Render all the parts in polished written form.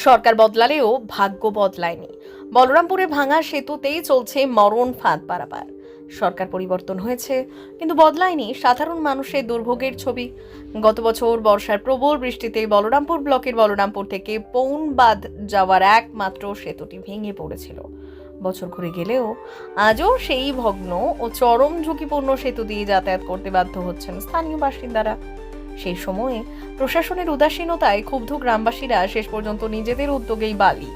সরকার বদলালেও ভাগ্য বদলায়নি। বলরামপুরে ভাঙা সেতুতেই চলছে মরণ ফাঁদ পারাপার। সরকার পরিবর্তন হয়েছে, কিন্তু বদলায়নি সাধারণ মানুষের দুর্ভোগের ছবি। গত বছর বর্ষার প্রবল বৃষ্টিতে বলরামপুর ব্লকের বলরামপুর থেকে পৌনবাদ যাওয়ার একমাত্র সেতুটি ভেঙে পড়েছিল। বছর ঘুরে গেলেও আজও সেই ভগ্ন ও চরম ঝুঁকিপূর্ণ সেতু দিয়ে যাতায়াত করতে বাধ্য হচ্ছেন স্থানীয় বাসিন্দারা। সেই সময়ে প্রশাসনের উদাসীনতায় ক্ষুব্ধ গ্রামবাসীরা শেষ পর্যন্ত নিজেদের উদ্যোগেই বালি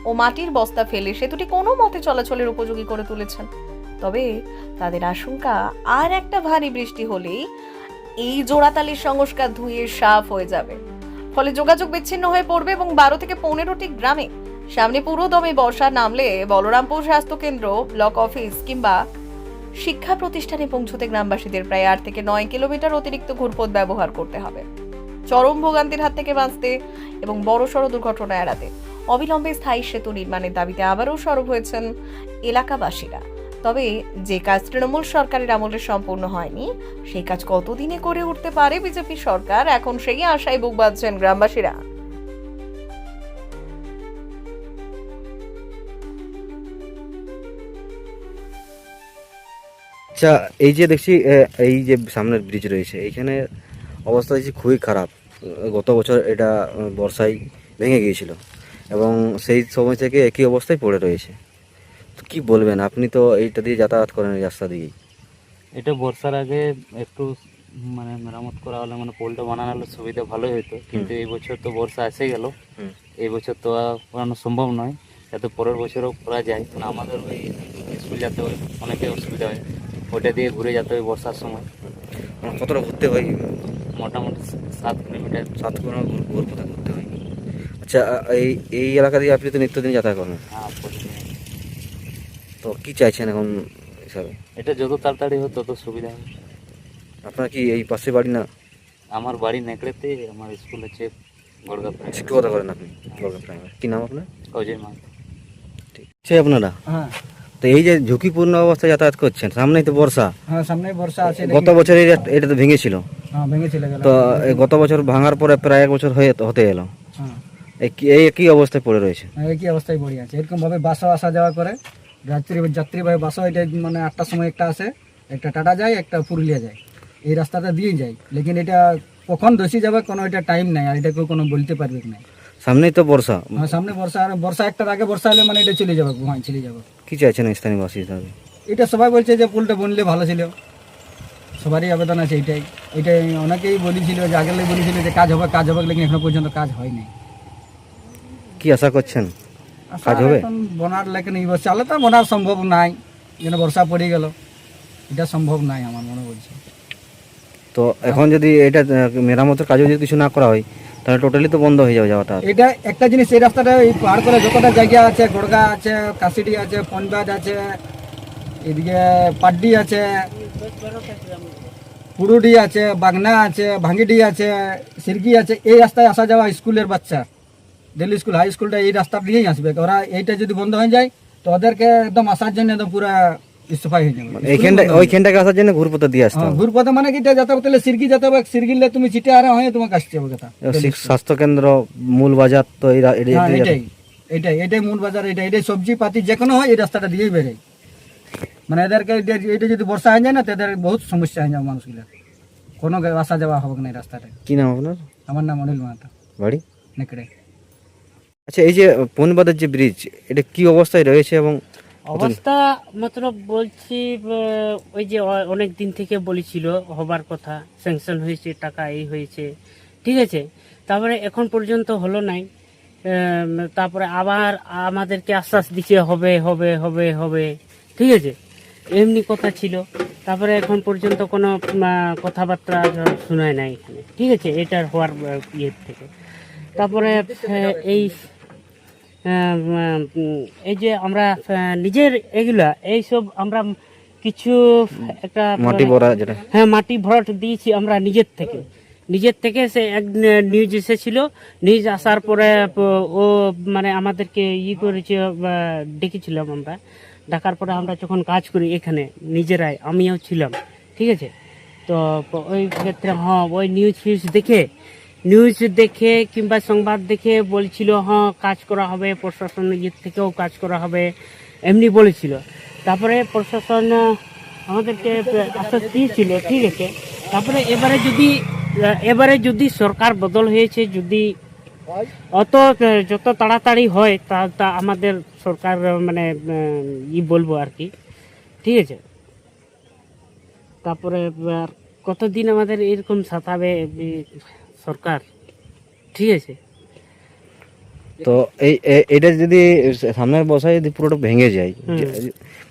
ও মাটির বস্তা ফেলে সেতুটি কোনো মতে চলাচলের উপযোগী করে তুলেছেন। তবে তাদের আশঙ্কা, আর একটা ভারী বৃষ্টি হলেই এই জোড়াতালির সংস্কার ধুয়ে সাফ হয়ে যাবে। ফলে যোগাযোগ বিচ্ছিন্ন হয়ে পড়বে এবং 12 থেকে 15টি গ্রামে সামনে পুরো দমে বর্ষা নামলে বলরামপুর স্বাস্থ্য কেন্দ্র, ব্লক অফিস কিংবা শিক্ষা প্রতিষ্ঠানে পৌঁছতে গ্রামবাসীদের প্রায় 8 থেকে 9 কিলোমিটার অতিরিক্ত ঘুরপথ ব্যবহার করতে হবে। চরম ভোগান্তির হাত থেকে বাঁচতে এবং বড়সড় দুর্ঘটনা এড়াতে অবিলম্বে স্থায়ী সেতু নির্মাণের দাবিতে আবারও সরব হয়েছেন এলাকাবাসীরা। তবে যে কাজ তৃণমূল সরকারের আমলে সম্পূর্ণ হয়নি, সেই কাজ কতদিনে করে উঠতে পারে বিজেপি সরকার, এখন সেই আশায় বুক বাঁধছেন গ্রামবাসীরা। আচ্ছা, এই যে দেখছি এই যে সামনের ব্রিজ রয়েছে এইখানে অবস্থা দেখছি খুবই খারাপ। গত বছর এটা বর্ষায় ভেঙে গিয়েছিল এবং সেই সময় থেকে একই অবস্থায় পড়ে রয়েছে। তো কি বলবেন, আপনি তো এইটা দিয়ে যাতায়াত করেন এই রাস্তা দিয়েই। এটা বর্ষার আগে একটু মানে মেরামত করা হলে, মানে পোলটা বানানো হলে সুবিধা ভালোই হতো, কিন্তু এই বছর তো বর্ষা এসে গেল। এই বছর তো আর করানো সম্ভব নয়, যাতে পরের বছরও করা যায়। কারণ আমাদের ওই স্কুল যেতে হয়, অনেকে অসুবিধা হয়, ওইটা দিয়ে ঘুরে যেতে হয় বর্ষার সময়। কতটা ঘুরতে হয়? মোটামুটি 7 কিলোমিটার। 7 কিলোমিটার ঘুরপথে ঘুরতে হয়। আচ্ছা, এই এই এলাকা দিয়ে আপনি তো নিত্যদিন যাতায়াত করেন, হ্যাঁ, প্রতিদিন। তো কি চাইছেন এখন হিসাবে? এটা যত তাড়াতাড়ি হয় তত সুবিধা হয়। আপনার কি এই পাশে বাড়ি না? আমার বাড়ি নেকড়েতে, আমার স্কুল আছে গড়গা প্রাইমারি। শিক্ষকতা করেন আপনি বলবেন প্রাইমারি? কি নাম আপনার? অজয় মাল। ঠিক আছে। আপনারা হ্যাঁ তো এই যে ঝুঁকিপূর্ণ অবস্থায় যাতায়াত করছেন, সামনেই তো বর্ষা। হ্যাঁ, সামনে বর্ষা আছে। গত বছর এটা তো ভেঙেছিল, হ্যাঁ, ভেঙে চলে গেল। তো এই গত বছর ভাঙার পরে প্রায় 1 বছর হতে এলো। হ্যাঁ, এই কি অবস্থায় পড়ে রয়েছে? একই অবস্থায় পড়ে আছে। এরকম ভাবে বাসও আসা যাওয়া করে, যাত্রীবাহী বাসও এটা মানে 8টার সময় একটা আসে, একটা টাটা যায়, একটা পুরুলিয়া যায়, এই রাস্তাটা দিয়ে যায়। লেকিন এটা কখন ধসে যাবে কোনো এটা টাইম নাই, আর এটা কেউ কোনো বলতে পারবে না। সামনেই তো বর্ষা। হ্যাঁ, সামনে বর্ষা, আর বর্ষা একটার আগে বর্ষা হলে মানে এটা চলে যাবে, ঘুমায় চলে যাবে। কি চাইছেন স্থানীয় বাসী হিসাবে? এটা সবাই বলছে যে পুলটা বনলে ভালো ছিল, সবারই আবেদন আছে এটাই। এটাই অনেকেই বলেছিল, যে আগের বলেছিল যে কাজ হবে, লেকিন এখনো পর্যন্ত কাজ হয়নি। কি আশা করছেন আশা কাজ হবে? এখন বনার লেকিন এই বছর চালে তো বনার সম্ভব নাই, যেন বর্ষা পড়ে গেল, এটা সম্ভব নাই আমার মনে বলছে। তো এখন যদি এটা মেরামতের কাজও যদি কিছু না করা হয়, তাহলে টোটালি তো বন্ধ হয়ে যাবে যাওয়াটা। এটা একটা জিনিস, এই রাস্তাটা এই পার করে যতটা জায়গা আছে, গড়গা আছে, কাশিডি আছে, পনবাদ আছে, এদিকে পাড্ডি আছে, পুরুডি আছে, বাগনা আছে, ভাঙ্গিডি আছে, সিরকি আছে, এই রাস্তায় আসা যাওয়া স্কুলের বাচ্চা, দিল্লি স্কুল, হাই স্কুলটা এই রাস্তা দিয়েই আসবে। ওরা এইটা যদি বন্ধ হয়ে যায় তো ওদেরকে একদম আসার জন্য একদম পুরা ইস্তফাই হয়ে যাবে। ওইখানটাকে আসার জন্য ঘুরপথে দিয়ে আসতে হবে। ঘুরপথে মানে কি যেতে হবে, তাহলে সিরকি যেতে হবে, সিরকিলে তুমি চিটে আরে হয়ে তোমাকে আসতে হবে কথা। স্বাস্থ্য কেন্দ্র, মূল বাজার তো এটাই মূল বাজার, এটাই সবজি পাতি যে কোনো হয় এই রাস্তাটা দিয়েই বেরোয়। মানে এদেরকে এটা যদি বর্ষা হয়ে যায় না, তাদের বহুত সমস্যা হয়ে যাবে মানুষগুলো, কোনো আসা যাওয়া হবে না এই রাস্তাটা। কি নাম আপনার? আমার নাম অনিল মাহাতো, বাড়ি নেকড়ে। আচ্ছা, এই যে পনবাদের যে ব্রিজ, এটা কি অবস্থায় রয়েছে এবং অবস্থা মতলব বলছি, ওই যে অনেক দিন থেকে বলেছিল হবার কথা, স্যাংশন হয়েছে, টাকা এই হয়েছে, ঠিক আছে, তারপরে এখন পর্যন্ত হলো নাই। তারপরে আবার আমাদেরকে আশ্বাস দিচ্ছে হবে হবে হবে হবে, ঠিক আছে, এমনি কথা ছিল। তারপরে এখন পর্যন্ত কোনো কথাবার্তা শোনায় নাই এখানে, ঠিক আছে, এটার হওয়ার ইয়ে থেকে। তারপরে এই এই যে আমরা নিজের এগুলা এইসব আমরা কিছু একটা মাটি ভরা যেটা, হ্যাঁ, মাটি ভরাট দিয়েছি আমরা নিজের থেকে। সে এক নিউজ এসেছিল, নিউজ আসার পরে ও মানে আমাদেরকে করেছে, ডেকেছিলাম আমরা, ডাকার পরে আমরা যখন কাজ করি এখানে নিজেরাই, আমিও ছিলাম, ঠিক আছে। তো ওই ক্ষেত্রে হ্যাঁ, ওই নিউজ ফিউজ দেখে নিউজ দেখে কিংবা সংবাদ দেখে বলছিল হ্যাঁ কাজ করা হবে, প্রশাসনের দিক থেকেও কাজ করা হবে, এমনি বলেছিল। তারপরে প্রশাসন আমাদেরকে আশ্বাস দিয়েছিল, ঠিক আছে। তারপরে এবারে যদি সরকার বদল হয়েছে, যদি যত তাড়াতাড়ি হয় তা আমাদের সরকার মানে বলবো আর কি, ঠিক আছে। তারপরে আর কতদিন আমাদের এরকম সাতাবে সরকার, ঠিক আছে। তো এটা যদি সামনের বর্ষায় যদি পুরোটা ভেঙে যায়,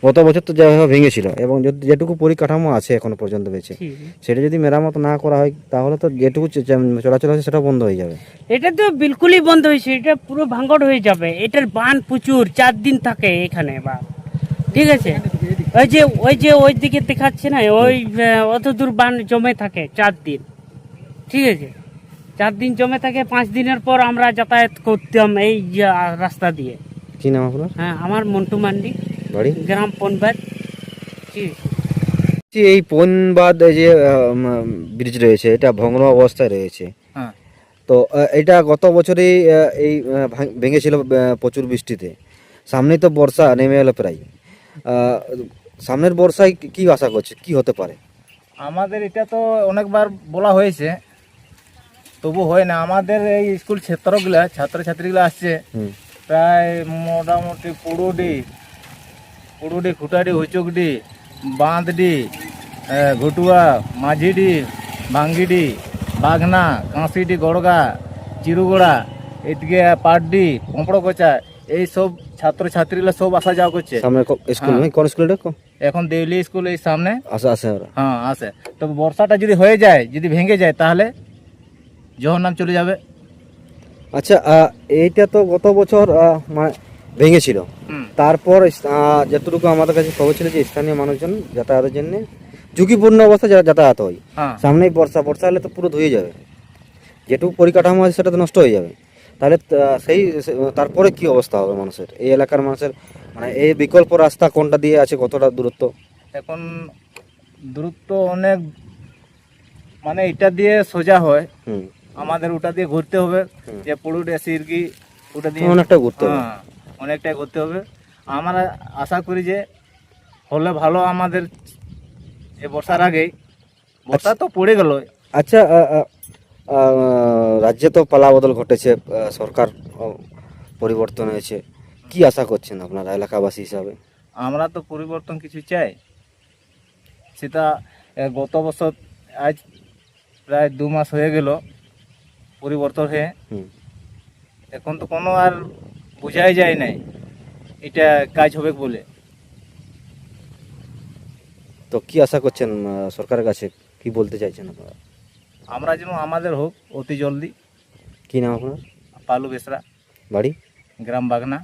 গত বছর তো যেভাবে ভেঙেছিল এবং যেটুকু পরিকাঠামো আছে এখনো পর্যন্ত বেঁচে, সেটা যদি মেরামত না করা হয় তাহলে তো যেটুকু চলাচল আছে সেটা বন্ধ হয়ে যাবে। এটা তো বিলকুলই বন্ধ হয়েছে, এটা পুরো ভাঙড় হয়ে যাবে। এটার বান প্রচুর, 4 দিন থাকে এখানে বা, ঠিক আছে। ওই দিকে দেখাচ্ছে না, অত দূর বান জমে থাকে 4 দিন, ঠিক আছে। 4 দিন জমে থাকে, 5 দিনের পর আমরা যাতায়াত করতাম এই রাস্তা দিয়ে। কি নাম আপনার? হ্যাঁ, আমার মন্টু মান্ডি, বাড়ি গ্রাম পনবাদ, ঠিক। এই পনবাদ যে ব্রিজ রয়েছে এটা ভগ্ন অবস্থায় রয়েছে। হ্যাঁ। তো এটা গত বছরই এই ভেঙেছিল প্রচুর বৃষ্টিতে। সামনেই তো বর্ষা নেমে এলো প্রায়। সামনের বর্ষায় কি আশা করছে, কি হতে পারে? আমাদের এটা তো অনেকবার বলা হয়েছে, তবু হয় না। আমাদের এই স্কুল ছাত্রছাত্রীগুলো আসছে প্রায় মোটামুটি পুরুডি, খুটাডি, হুচুকডি, বাঁধডি, ঘটুয়া, মাঝিডি, ভাঙ্গিডি, বাঘনা, কাঁসিডি, গড়গা, চিরুগোড়া, এদিকে পাটডি, পম্পড়কোচা, এই সব ছাত্রছাত্রীগুলো সব আসা যাওয়া করছে। সামনে স্কুল কোন স্কুলটা? এখন দেউলি স্কুল এই সামনে আসে ওরা। হ্যাঁ আসে। তো বর্ষাটা যদি হয়ে যায়, যদি ভেঙে যায়, তাহলে জহরনাম চলে যাবে। আচ্ছা, এইটা তো গত বছর মানে ভেঙেছিল। তারপর যতটুকু আমাদের কাছে খবর ছিল যে স্থানীয় মানুষজন যাতায়াতের জন্য ঝুঁকিপূর্ণ অবস্থায় যাতায়াত হয়। হ্যাঁ। সামনেই বর্ষা হলে তো পুরো ধুয়ে যাবে, যেটুকু পরিকাঠামো আছে সেটা তো নষ্ট হয়ে যাবে। তাহলে তারপরে কি অবস্থা হবে মানুষের, এই এলাকার মানুষের? মানে এই বিকল্প রাস্তা কোনটা দিয়ে আছে, কতটা দূরত্ব? এখন দূরত্ব অনেক, মানে এটা দিয়ে সোজা হয়, আমাদের ওটা দিয়ে ঘুরতে হবে, যে পুরুলিয়া সিরকি ওটা দিয়ে অনেকটা ঘুরতে হবে। হ্যাঁ, অনেকটাই ঘুরতে হবে। আমরা আশা করি যে হলে ভালো আমাদের এই বর্ষার আগেই। বর্ষা তো পড়ে গেল। আচ্ছা, রাজ্যে তো পালা বদল ঘটেছে, সরকার পরিবর্তন হয়েছে, কি আশা করছেন আপনারা এলাকাবাসী হিসাবে? আমরা তো পরিবর্তন কিছু চাই, সেটা গত বছর আজ প্রায় 2 মাস হয়ে গেল পরিবর্তন হয়ে। এখন তো কোনো আর বোঝাই যায় নাই এটা কাজ হবে বলে। তো কি আশা করছেন সরকারের কাছে, কি বলতে চাইছেন আপনারা? আমরা যেন আমাদের হোক অতি জলদি। কি নাম আপনার? পালু বেসরা, বাড়ি? গ্রাম বাগনা।